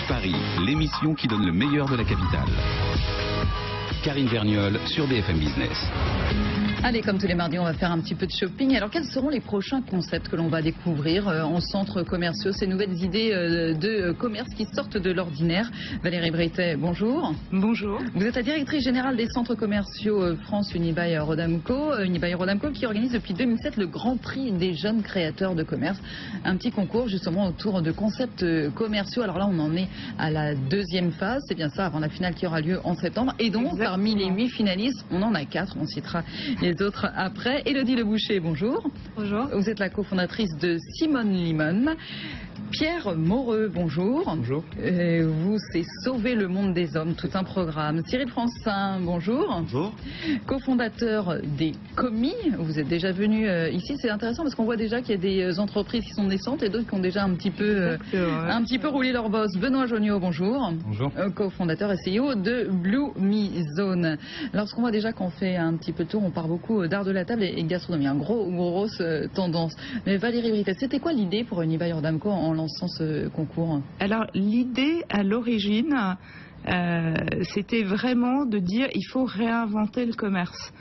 Paris, l'émission qui donne le meilleur de la capitale. Karine Vergnol sur BFM Business. Allez, comme tous les mardis, on va faire un petit peu de shopping. Alors, quels seront les prochains concepts que l'on va découvrir en centres commerciaux, ces nouvelles idées de commerce qui sortent de l'ordinaire? Valérie Brétet, bonjour. Bonjour. Vous êtes la directrice générale des centres commerciaux France Unibail-Rodamco. Unibail-Rodamco qui organise depuis 2007 le Grand Prix des jeunes créateurs de commerce. Un petit concours justement autour de concepts commerciaux. Alors là, on en est à la deuxième phase. C'est bien ça, avant la finale qui aura lieu en septembre. Et donc, Exactement. parmi les 8 finalistes, on en a 4. On citera les autres après. Élodie Leboucher, bonjour. Bonjour. Vous êtes la cofondatrice de Simone Limon. Pierre Moreux, bonjour. Bonjour. Vous, c'est Sauver le monde des hommes, tout un programme. Cyril Francin, bonjour. Bonjour. Cofondateur des Commis. Vous êtes déjà venu ici. C'est intéressant parce qu'on voit déjà qu'il y a des entreprises qui sont naissantes et d'autres qui ont déjà un petit peu roulé leur boss. Benoît Joniot, bonjour. Bonjour. Cofondateur et CEO de Blue Me Zone. Lorsqu'on voit déjà qu'on fait un petit peu de tour, on parle beaucoup d'art de la table et de gastronomie. Un grosse tendance. Mais Valérie Brétet, c'était quoi l'idée pour Unibail-Rodamco en lançant ce concours? Alors, l'idée à l'origine, c'était vraiment de dire il faut réinventer le commerce.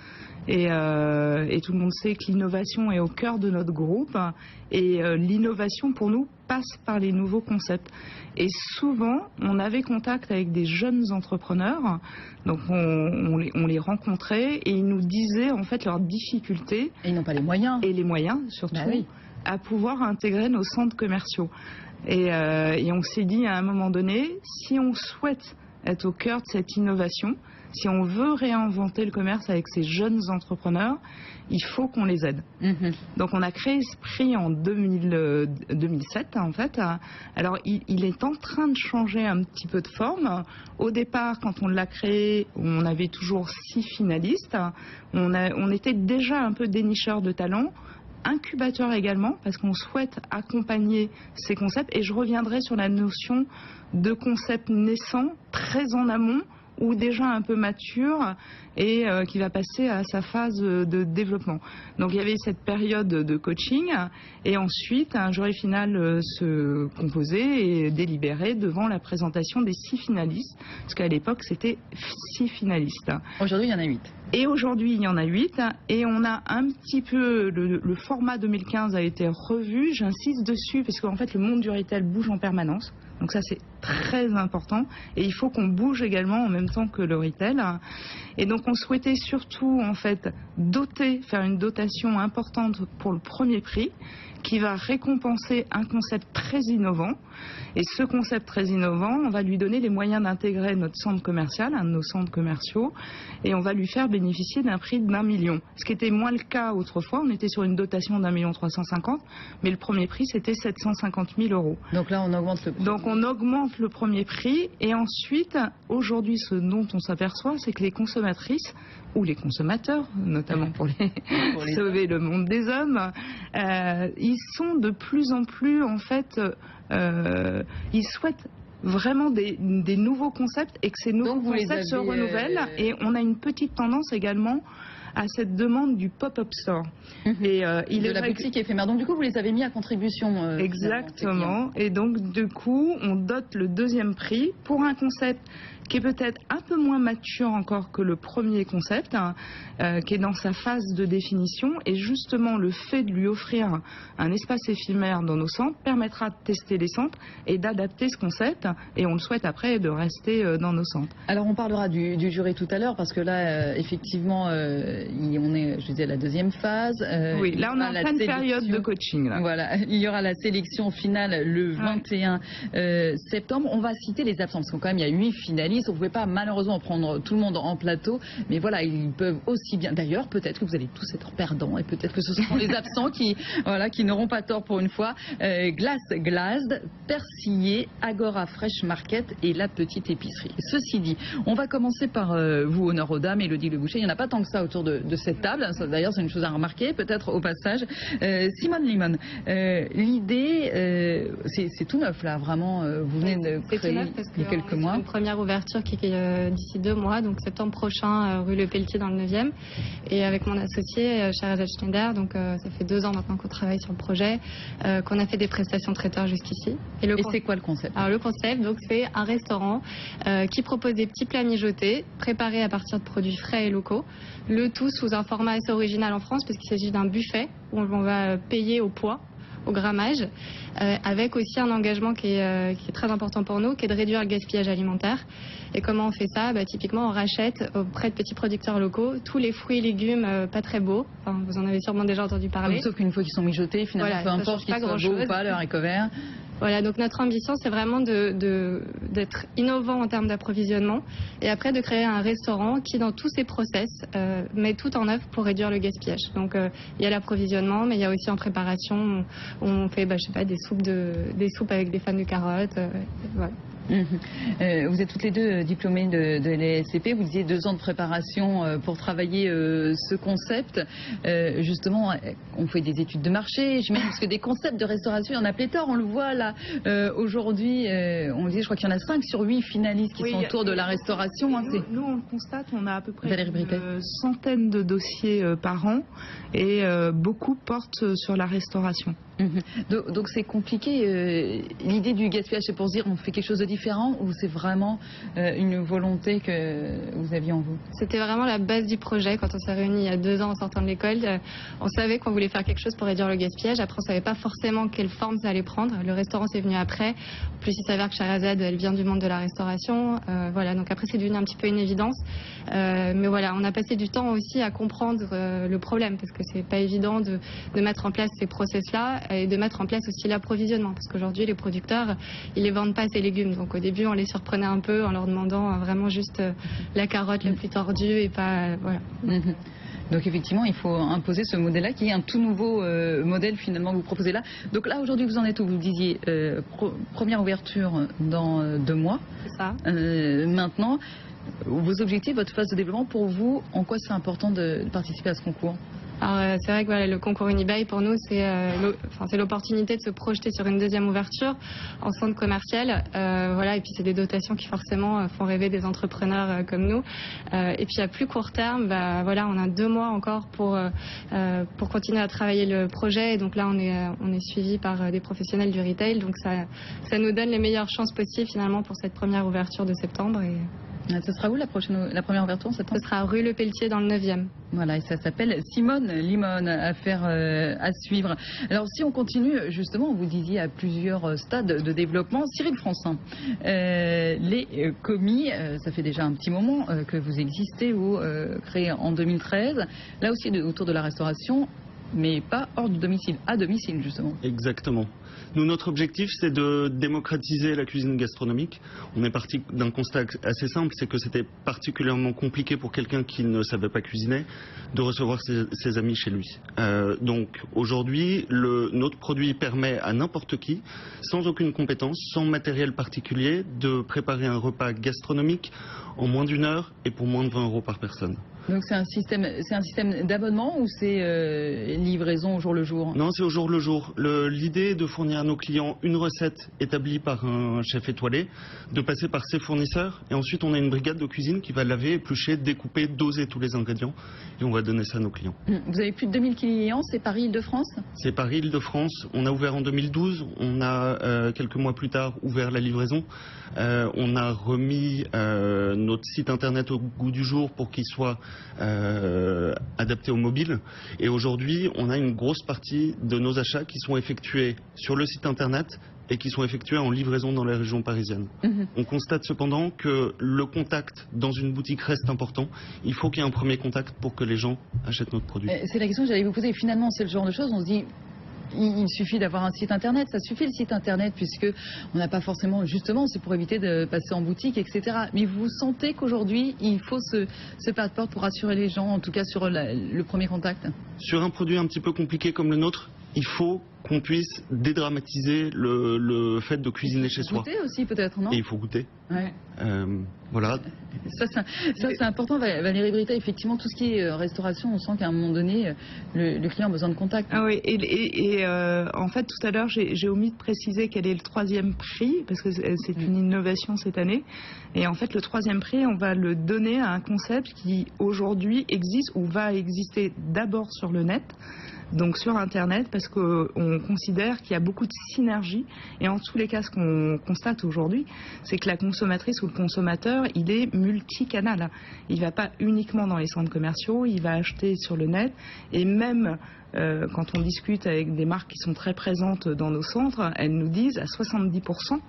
Et tout le monde sait que l'innovation est au cœur de notre groupe. Et l'innovation, pour nous, passe par les nouveaux concepts. Et souvent, on avait contact avec des jeunes entrepreneurs. Donc, on les rencontrait et ils nous disaient, en fait, leurs difficultés. Et ils n'ont pas les moyens. Et les moyens, surtout, Bah oui. à pouvoir intégrer nos centres commerciaux. Et on s'est dit, à un moment donné, si on souhaite être au cœur de cette innovation, si on veut réinventer le commerce avec ces jeunes entrepreneurs, il faut qu'on les aide. Donc on a créé ce prix en 2007 en fait. Alors il est en train de changer un petit peu de forme. Au départ, quand on l'a créé, on avait toujours 6 finalistes. On était déjà un peu dénicheurs de talents. Incubateur également, parce qu'on souhaite accompagner ces concepts. Et je reviendrai sur la notion de concept naissant, très en amont, ou déjà un peu mature et qui va passer à sa phase de développement. Donc il y avait cette période de coaching et ensuite un jury final se composait et délibérait devant la présentation des 6 finalistes, parce qu'à l'époque c'était 6 finalistes. Aujourd'hui, il y en a 8. Et aujourd'hui, il y en a 8 et on a un petit peu, le format 2015 a été revu, j'insiste dessus parce qu'en fait le monde du retail bouge en permanence. Donc ça c'est très important et il faut qu'on bouge également en même temps que le retail. Et donc on souhaitait surtout en fait faire une dotation importante pour le premier prix qui va récompenser un concept très innovant. Et ce concept très innovant, on va lui donner les moyens d'intégrer notre centre commercial, un de nos centres commerciaux, et on va lui faire bénéficier d'un prix d'1 million. Ce qui était moins le cas autrefois, on était sur une dotation d'1,350 million, mais le premier prix c'était 750 000 euros. Donc là, on augmente le prix. Donc on augmente le premier prix, et ensuite, aujourd'hui, ce dont on s'aperçoit, c'est que les consommatrices, ou les consommateurs, notamment pour les sauver le monde des hommes, ils sont de plus en plus, en fait, ils souhaitent vraiment des nouveaux concepts et que ces nouveaux concepts se renouvellent. Et on a une petite tendance également à cette demande du pop-up store. Et, de la boutique éphémère. Donc du coup, vous les avez mis à contribution. Exactement. Et donc du coup, on dote le deuxième prix pour un concept qui est peut-être un peu moins mature encore que le premier concept, qui est dans sa phase de définition. Et justement, le fait de lui offrir un espace éphémère dans nos centres permettra de tester les centres et d'adapter ce concept. Et on le souhaite après de rester dans nos centres. Alors on parlera du jury tout à l'heure parce que là, effectivement, on est, je disais, à la deuxième phase. Oui, là on est en pleine période de coaching. Là. Voilà, il y aura la sélection finale le 21 septembre. On va citer les absents parce que quand même il y a 8 finalistes. On ne pouvait pas malheureusement prendre tout le monde en plateau, mais voilà, ils peuvent aussi bien. D'ailleurs, peut-être que vous allez tous être perdants et peut-être que ce seront les absents qui n'auront pas tort pour une fois. Glace Glazed, Persillé, Agora Fresh Market et La Petite Épicerie. Ceci dit, on va commencer par vous, honneur aux dames, Élodie Leboucher. Il n'y en a pas tant que ça autour de cette table. D'ailleurs, c'est une chose à remarquer, peut-être au passage. Simone Limon, l'idée, c'est tout neuf là, vraiment. Vous venez de créer il y a quelques mois. Une première ouverture ouverture qui est d'ici 2 mois, donc septembre prochain, rue Le Pelletier dans le 9e. Et avec mon associé, Sherazade Schneider, donc ça fait 2 ans maintenant qu'on travaille sur le projet, qu'on a fait des prestations traiteurs jusqu'ici. Et c'est quoi le concept? Alors le concept, donc c'est un restaurant qui propose des petits plats mijotés, préparés à partir de produits frais et locaux. Le tout sous un format assez original en France, puisqu'il s'agit d'un buffet où on va payer au poids, au grammage, avec aussi un engagement qui est très important pour nous, qui est de réduire le gaspillage alimentaire. Et comment on fait ça? Typiquement, on rachète auprès de petits producteurs locaux tous les fruits et légumes pas très beaux. Enfin, vous en avez sûrement déjà entendu parler. Sauf qu'une fois qu'ils sont mijotés, finalement, voilà, peu importe qu'ils soient beaux ou pas, le haricot vert. Voilà, donc notre ambition, c'est vraiment d'être innovant en termes d'approvisionnement et après de créer un restaurant qui, dans tous ses process, met tout en œuvre pour réduire le gaspillage. Donc, il y a l'approvisionnement, mais il y a aussi en préparation, on fait, je sais pas, des soupes avec des fans de carottes. Voilà. Vous êtes toutes les deux diplômées de l'ESCP. Vous disiez 2 ans de préparation pour travailler ce concept. Justement, on fait des études de marché. J'imagine parce que des concepts de restauration, il y en a pléthore. On le voit là aujourd'hui. On le dit, je crois qu'il y en a 5 sur 8 finalistes qui sont autour de la restauration. Nous, on le constate, on a à peu près une centaine de dossiers par an et beaucoup portent sur la restauration. Donc c'est compliqué. L'idée du gaspillage, c'est pour se dire on fait quelque chose de différent ou c'est vraiment une volonté que vous aviez en vous? C'était vraiment la base du projet. Quand on s'est réunis il y a 2 ans en sortant de l'école, on savait qu'on voulait faire quelque chose pour réduire le gaspillage. Après, on savait pas forcément quelle forme ça allait prendre. Le restaurant, c'est venu après. En plus, il s'avère que Sherazade, elle vient du monde de la restauration. Voilà, donc après, c'est devenu un petit peu une évidence. Mais voilà, on a passé du temps aussi à comprendre le problème parce que c'est pas évident de mettre en place ces process-là et de mettre en place aussi l'approvisionnement parce qu'aujourd'hui, les producteurs, ils les vendent pas ces légumes. Donc au début, on les surprenait un peu en leur demandant vraiment juste la carotte la plus tordue et pas... voilà. Donc effectivement, il faut imposer ce modèle-là qui est un tout nouveau modèle finalement que vous proposez là. Donc là, aujourd'hui, vous en êtes où? Vous disiez première ouverture dans 2 mois. C'est ça. Maintenant, vos objectifs, votre phase de développement, pour vous, en quoi c'est important de participer à ce concours? Alors c'est vrai que le concours Unibail pour nous c'est l'opportunité de se projeter sur une 2e ouverture en centre commercial, voilà, et puis c'est des dotations qui forcément font rêver des entrepreneurs comme nous. Et puis à plus court terme, voilà, on a 2 mois encore pour continuer à travailler le projet. Et donc là on est suivi par des professionnels du retail, donc ça nous donne les meilleures chances possibles finalement pour cette première ouverture de septembre. Ce sera où la première ouverture en septembre? Ce sera rue Le Pelletier dans le 9e. Voilà, et ça s'appelle Simone Limone, à suivre. Alors si on continue, justement, vous disiez à plusieurs stades de développement. Cyril Francin, les commis, ça fait déjà un petit moment que vous existez, vous créé en 2013, là aussi autour de la restauration, mais pas hors du domicile, à domicile justement. Exactement. Nous, notre objectif, c'est de démocratiser la cuisine gastronomique. On est parti d'un constat assez simple, c'est que c'était particulièrement compliqué pour quelqu'un qui ne savait pas cuisiner de recevoir ses amis chez lui. Donc aujourd'hui, notre produit permet à n'importe qui, sans aucune compétence, sans matériel particulier, de préparer un repas gastronomique en moins d'1 heure et pour moins de 20 € par personne. Donc c'est un système d'abonnement ou c'est livraison au jour le jour? Non, c'est au jour le jour. L'idée est de fournir à nos clients une recette établie par un chef étoilé, de passer par ses fournisseurs et ensuite on a une brigade de cuisine qui va laver, éplucher, découper, doser tous les ingrédients et on va donner ça à nos clients. Vous avez plus de 2000 clients, c'est Paris-Île-de-France? C'est Paris-Île-de-France. On a ouvert en 2012, on a quelques mois plus tard ouvert la livraison. On a remis notre site internet au goût du jour pour qu'il soit adapté au mobile. Et aujourd'hui, on a une grosse partie de nos achats qui sont effectués sur le site internet et qui sont effectués en livraison dans les régions parisiennes. On constate cependant que le contact dans une boutique reste important. Il faut qu'il y ait un premier contact pour que les gens achètent notre produit. C'est la question que j'allais vous poser. Finalement, c'est le genre de choses, on se dit... Il suffit d'avoir un site internet, ça suffit le site internet puisque on n'a pas forcément, justement, c'est pour éviter de passer en boutique, etc. Mais vous sentez qu'aujourd'hui, il faut ce pas de porte pour rassurer les gens, en tout cas sur le premier contact? Sur un produit un petit peu compliqué comme le nôtre, il faut qu'on puisse dédramatiser le fait de cuisiner chez soi. Goûter aussi peut-être, non? Et il faut goûter. Ouais. Voilà. Ça c'est important, Valérie Brita. Effectivement, tout ce qui est restauration, on sent qu'à un moment donné, le client a besoin de contact. Ah oui, en fait, tout à l'heure, j'ai omis de préciser quel est le 3e prix, parce que c'est une innovation cette année. Et en fait, le 3e prix, on va le donner à un concept qui aujourd'hui existe ou va exister d'abord sur le net. Donc sur Internet, parce qu'on considère qu'il y a beaucoup de synergie. Et en tous les cas, ce qu'on constate aujourd'hui, c'est que la consommatrice ou le consommateur, il est multicanal. Il ne va pas uniquement dans les centres commerciaux, il va acheter sur le net. Et même quand on discute avec des marques qui sont très présentes dans nos centres, elles nous disent à 70%,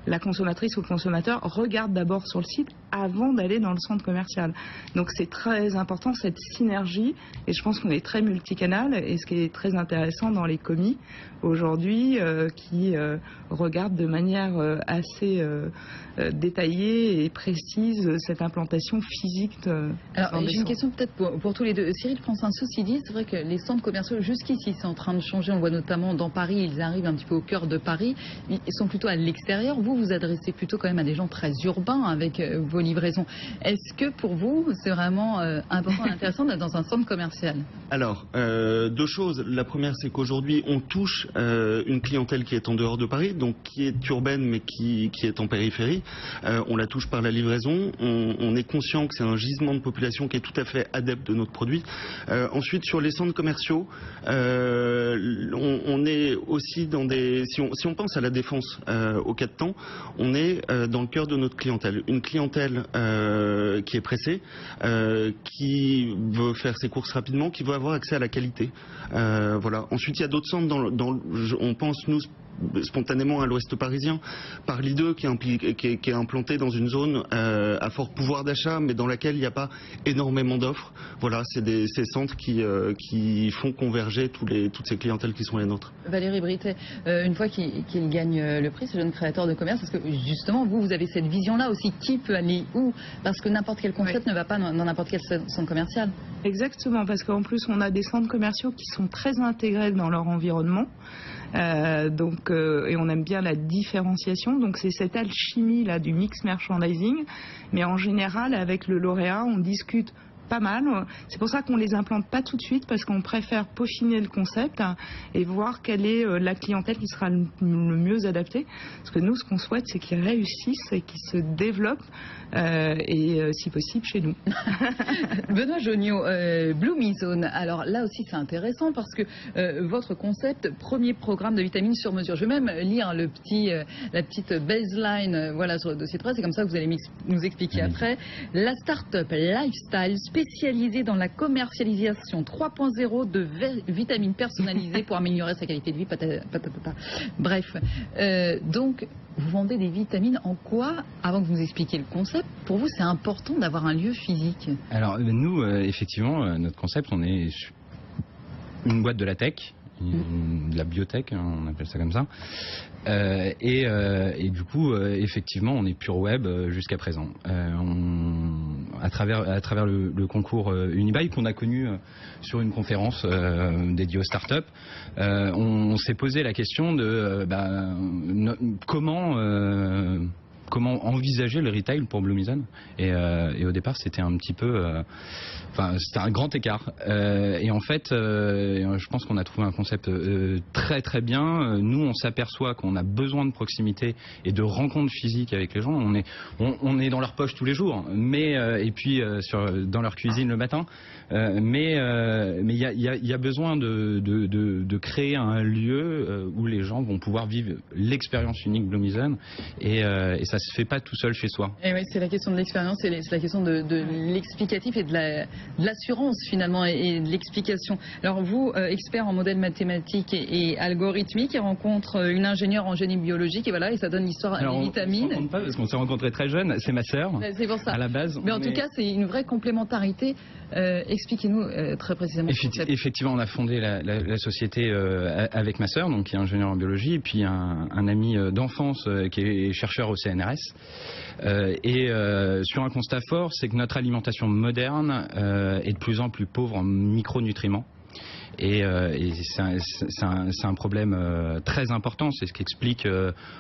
la consommatrice ou le consommateur regarde d'abord sur le site avant d'aller dans le centre commercial. Donc c'est très important cette synergie, et je pense qu'on est très multicanal, et ce qui est très intéressant dans les commis aujourd'hui qui regardent de manière assez détaillée et précise cette implantation physique. Alors j'ai une question peut-être pour tous les deux. Cyril Francinceau dit, c'est vrai que les centres commerciaux jusqu'ici c'est en train de changer, on le voit notamment dans Paris, ils arrivent un petit peu au cœur de Paris, ils sont plutôt à l'extérieur. Vous adressez plutôt quand même à des gens très urbains avec vos livraisons. Est-ce que pour vous c'est vraiment important et intéressant d'être dans un centre commercial? Alors, 2 choses. La première, c'est qu'aujourd'hui on touche une clientèle qui est en dehors de Paris, donc qui est urbaine mais qui est en périphérie. On la touche par la livraison. On est conscient que c'est un gisement de population qui est tout à fait adepte de notre produit. Ensuite, sur les centres commerciaux, on est aussi dans des... Si on pense à la Défense au 4 temps, on est dans le cœur de notre clientèle. Une clientèle qui est pressée, qui veut faire ses courses rapidement, qui veut avoir accès à la qualité. Voilà. Ensuite, il y a d'autres centres, on pense, nous, spontanément à l'ouest parisien, Parly 2 qui est implanté dans une zone à fort pouvoir d'achat, mais dans laquelle il n'y a pas énormément d'offres. Voilà, c'est ces centres qui font converger toutes ces clientèles qui sont les nôtres. Valérie Britet, une fois qu'il gagne le prix, ce jeune créateur de commerce, parce que justement vous avez cette vision-là aussi, qui peut aller où? Parce que n'importe quel concept ne va pas dans n'importe quel centre commercial. Exactement, parce qu'en plus on a des centres commerciaux qui sont très intégrés dans leur environnement. Et on aime bien la différenciation, donc c'est cette alchimie là du mix merchandising, mais en général avec le lauréat on discute pas mal. C'est pour ça qu'on les implante pas tout de suite, parce qu'on préfère peaufiner le concept et voir quelle est la clientèle qui sera le mieux adaptée. Parce que nous, ce qu'on souhaite, c'est qu'ils réussissent et qu'ils se développent et si possible chez nous. Benoît Joniot, Bloomizone. Alors là aussi, c'est intéressant parce que votre concept, premier programme de vitamines sur mesure. Je vais même lire la petite baseline voilà, sur le dossier de presse. C'est comme ça que vous allez nous expliquer après. La start-up Lifestyle spécialisée dans la commercialisation 3.0 de vitamines personnalisées pour améliorer sa qualité de vie. Bref, donc vous vendez des vitamines. En quoi, avant que vous nous expliquiez le concept, pour vous c'est important d'avoir un lieu physique? Alors nous, effectivement, notre concept, on est une boîte de la tech, de la biotech, on appelle ça comme ça. Et du coup, effectivement, on est pure web jusqu'à présent. À travers le concours Unibail qu'on a connu sur une conférence dédiée aux startups, on s'est posé la question de comment envisager le retail pour Bloomizone. Et au départ, c'était un petit peu... c'était un grand écart. Et en fait, je pense qu'on a trouvé un concept très très bien. Nous, on s'aperçoit qu'on a besoin de proximité et de rencontres physiques avec les gens. On est dans leur poche tous les jours, et puis dans leur cuisine le matin. Mais il y a besoin de créer un lieu où les gens vont pouvoir vivre l'expérience unique Bloomizone. Et ça se fait pas tout seul chez soi. Et oui, c'est la question de l'expérience, c'est la question de l'explicatif et de l'assurance finalement et de l'explication. Alors vous, expert en modèles mathématiques et algorithmiques, qui rencontre une ingénieure en génie biologique et voilà, et ça donne l'histoire des vitamines. On ne se rencontre pas parce qu'on s'est rencontrés très jeunes, c'est ma sœur. C'est pour ça. À la base. Mais en tout cas, c'est une vraie complémentarité. Expliquez-nous très précisément. Effectivement, on a fondé la société avec ma sœur, donc qui est ingénieur en biologie, et puis un ami d'enfance qui est chercheur au CNRS. Sur un constat fort, c'est que notre alimentation moderne est de plus en plus pauvre en micronutriments. Et c'est un problème très important. C'est ce qui explique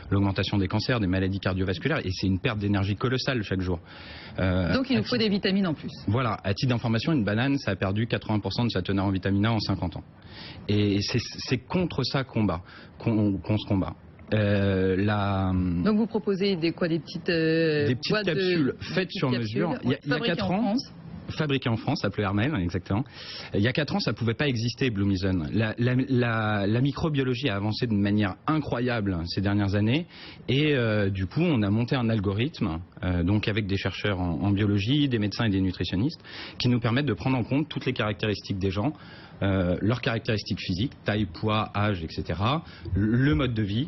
l'augmentation des cancers, des maladies cardiovasculaires, et c'est une perte d'énergie colossale chaque jour. Donc il nous faut des vitamines en plus. Voilà, à titre d'information, une banane, ça a perdu 80% de sa teneur en vitamine A en 50 ans. Et c'est contre ça qu'on se combat. Donc vous proposez des petites capsules faites sur mesure. Il y a 4 ans. Fabriqué en France, appelé Hermel, exactement. Il y a 4 ans, ça ne pouvait pas exister, Bloomison. La microbiologie a avancé de manière incroyable ces dernières années, et du coup, on a monté un algorithme, donc avec des chercheurs en biologie, des médecins et des nutritionnistes, qui nous permettent de prendre en compte toutes les caractéristiques des gens, leurs caractéristiques physiques, taille, poids, âge, etc., le mode de vie,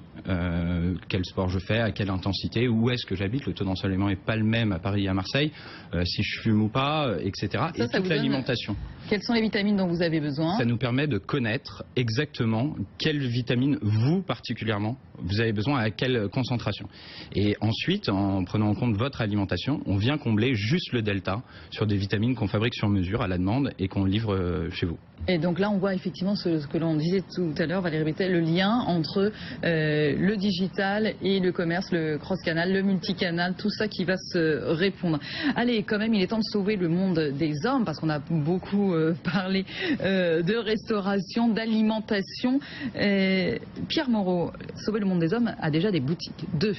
quel sport je fais, à quelle intensité, où est-ce que j'habite, le taux d'ensoleillement n'est pas le même à Paris et à Marseille, si je fume ou pas, etc. Et toute l'alimentation. Quelles sont les vitamines dont vous avez besoin? Ça nous permet de connaître exactement quelles vitamines, vous particulièrement, vous avez besoin, à quelle concentration. Et ensuite, en prenant en compte votre alimentation, on vient combler juste le delta sur des vitamines qu'on fabrique sur mesure à la demande et qu'on livre chez vous. Et donc là, on voit effectivement ce que l'on disait tout à l'heure, Valérie Bétel, le lien entre le digital et le commerce, le cross-canal, le multicanal, tout ça qui va se répondre. Allez, quand même, il est temps de sauver le monde des hommes, parce qu'on a beaucoup parlé de restauration, d'alimentation. Pierre Moreau, sauver le monde des hommes a déjà des boutiques, 2.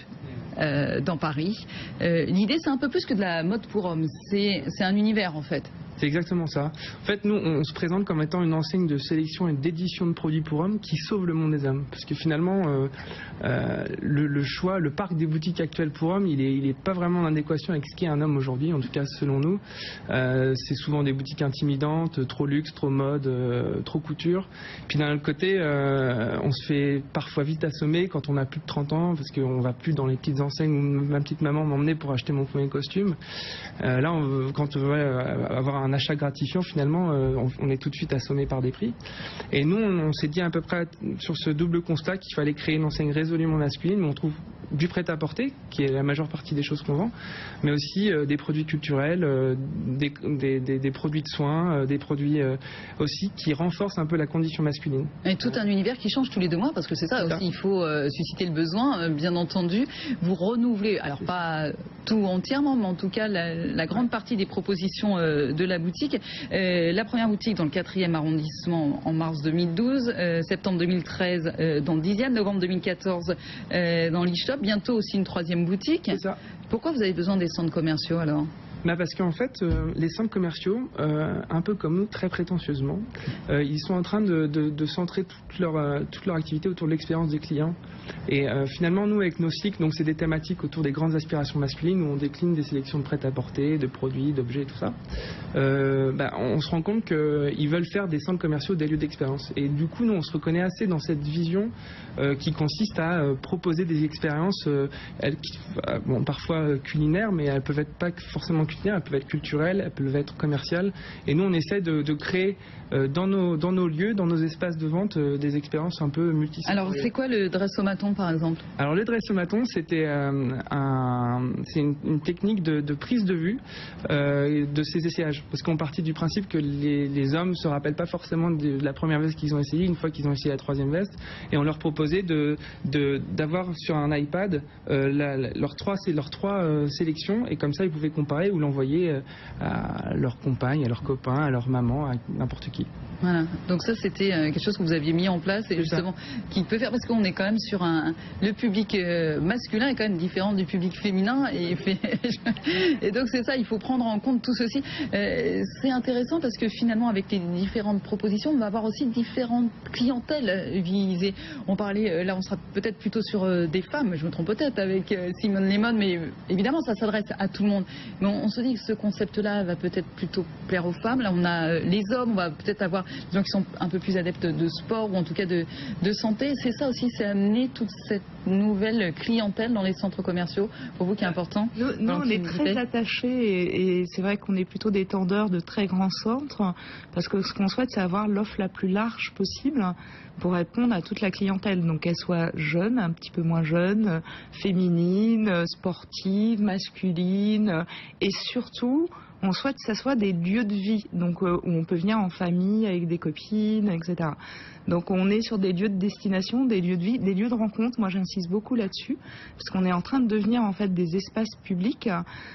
Dans Paris. L'idée, c'est un peu plus que de la mode pour hommes. C'est un univers, en fait. C'est exactement ça. En fait, nous, on se présente comme étant une enseigne de sélection et d'édition de produits pour hommes qui sauve le monde des hommes. Parce que finalement, le choix, le parc des boutiques actuelles pour hommes, il est pas vraiment en adéquation avec ce qu'est un homme aujourd'hui, en tout cas selon nous. C'est souvent des boutiques intimidantes, trop luxe, trop mode, trop couture. Puis d'un autre côté, on se fait parfois vite assommer quand on a plus de 30 ans, parce qu'on va plus dans les petites enseignes où ma petite maman m'emmenait pour acheter mon premier costume. Là, quand on veut avoir un achat gratifiant, finalement, on est tout de suite assommé par des prix. Et nous, on s'est dit à peu près sur ce double constat qu'il fallait créer une enseigne résolument masculine où on trouve du prêt-à-porter, qui est la majeure partie des choses qu'on vend, mais aussi des produits culturels, des produits de soins, des produits aussi qui renforcent un peu la condition masculine. Et tout un univers qui change tous les 2 mois, parce que c'est ça aussi, il faut susciter le besoin, bien entendu. Vous renouvelez, alors pas tout entièrement, mais en tout cas la grande partie des propositions de la boutique. La première boutique dans le 4e arrondissement en mars 2012, septembre 2013 dans Diziane, novembre 2014 dans l'e-shop, bientôt aussi une 3e boutique. C'est ça. Pourquoi vous avez besoin des centres commerciaux alors ? Parce qu'en fait, les centres commerciaux, un peu comme nous, très prétentieusement, ils sont en train de centrer toute leur activité autour de l'expérience des clients. Et finalement, nous, avec nos cycles, donc c'est des thématiques autour des grandes aspirations masculines où on décline des sélections de prêt-à-porter, de produits, d'objets et tout ça. On se rend compte qu'ils veulent faire des centres commerciaux des lieux d'expérience. Et du coup, nous, on se reconnaît assez dans cette vision qui consiste à proposer des expériences, parfois culinaires, mais elles peuvent être pas forcément culinaires, elles peuvent être culturelles, elles peuvent être commerciales. Et nous, on essaie de créer dans nos lieux, dans nos espaces de vente, des expériences un peu multisectorielles. Alors, c'est quoi le dressomaton, par exemple ? Alors, le dressomaton, c'est une technique de prise de vue de ces essayages. Parce qu'on partit du principe que les hommes ne se rappellent pas forcément de la première veste qu'ils ont essayée, une fois qu'ils ont essayé la 3e veste. Et on leur proposait d'avoir sur un iPad leurs trois sélections. Et comme ça, ils pouvaient comparer ou l'envoyer à leur compagne, à leur copain, à leur maman, à n'importe qui. Voilà, donc ça c'était quelque chose que vous aviez mis en place et justement qui peut faire, parce qu'on est quand même sur le public masculin est quand même différent du public féminin et donc c'est ça, il faut prendre en compte tout ceci. C'est intéressant parce que finalement avec les différentes propositions on va avoir aussi différentes clientèles visées. On parlait, là on sera peut-être plutôt sur des femmes, je me trompe peut-être avec Simone Lemon, mais évidemment ça s'adresse à tout le monde. Mais on se dit que ce concept-là va peut-être plutôt plaire aux femmes. Là on a les hommes, on va peut-être avoir des gens qui sont un peu plus adeptes de sport ou en tout cas de santé. C'est ça aussi, c'est amener toute cette nouvelle clientèle dans les centres commerciaux, pour vous qui est important. Nous on est très attachés et c'est vrai qu'on est plutôt des tendeurs de très grands centres parce que ce qu'on souhaite c'est avoir l'offre la plus large possible pour répondre à toute la clientèle, donc qu'elle soit jeune, un petit peu moins jeune, féminine, sportive, masculine et surtout on souhaite que ça soit des lieux de vie, donc où on peut venir en famille, avec des copines, etc. Donc on est sur des lieux de destination, des lieux de vie, des lieux de rencontre. Moi j'insiste beaucoup là-dessus, parce qu'on est en train de devenir en fait des espaces publics.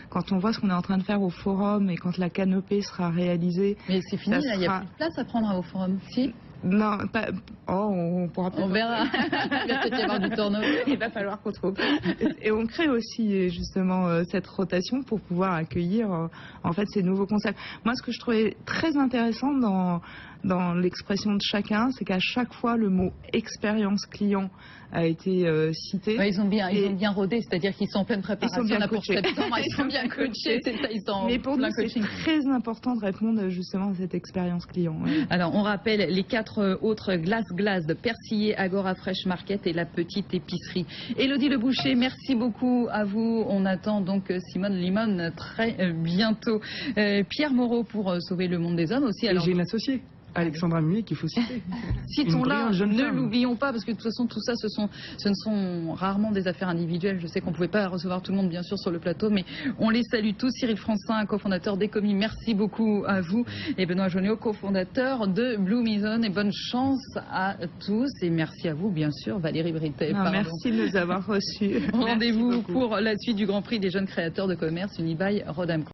Quand on voit ce qu'on est en train de faire au forum et quand la canopée sera réalisée... Mais c'est fini, il n'y a plus de place à prendre au forum, si? Non, pas... Oh, on pourra peut-être... On verra. Il va peut-être y avoir du turnover. Il va falloir qu'on trouve. Et on crée aussi justement cette rotation pour pouvoir accueillir en fait ces nouveaux concepts. Moi, ce que je trouvais très intéressant dans l'expression de chacun, c'est qu'à chaque fois le mot expérience client a été cité. Ouais, ils ont bien rodé, c'est-à-dire qu'ils sont en pleine préparation. Ils sont bien pour coachés. septembre, ils sont bien coachés. C'est ça, ils sont Mais pour nous, plein c'est coaching. très important de répondre justement à cette expérience client. Ouais. Alors, on rappelle les 4 autres glaces de Persillé, Agora Fresh Market et la petite épicerie. Élodie Le Boucher, merci beaucoup à vous. On attend donc Simone Limon très bientôt. Pierre Moreau pour Sauver le monde des hommes aussi. Et Alors, j'ai une associée, Alexandra Muet, qu'il faut citer. citons-la, jeune ne femme. l'oublions pas, parce que de toute façon, tout ça, ce ne sont rarement des affaires individuelles. Je sais qu'on ne pouvait pas recevoir tout le monde, bien sûr, sur le plateau, mais on les salue tous. Cyril Francin, cofondateur d'Ecomi, merci beaucoup à vous. Et Benoît Joniot, cofondateur de Bloomison. Et bonne chance à tous. Et merci à vous, bien sûr, Valérie Britet. Merci de nous avoir reçus. Rendez-vous pour la suite du Grand Prix des jeunes créateurs de commerce Unibail Rodamco.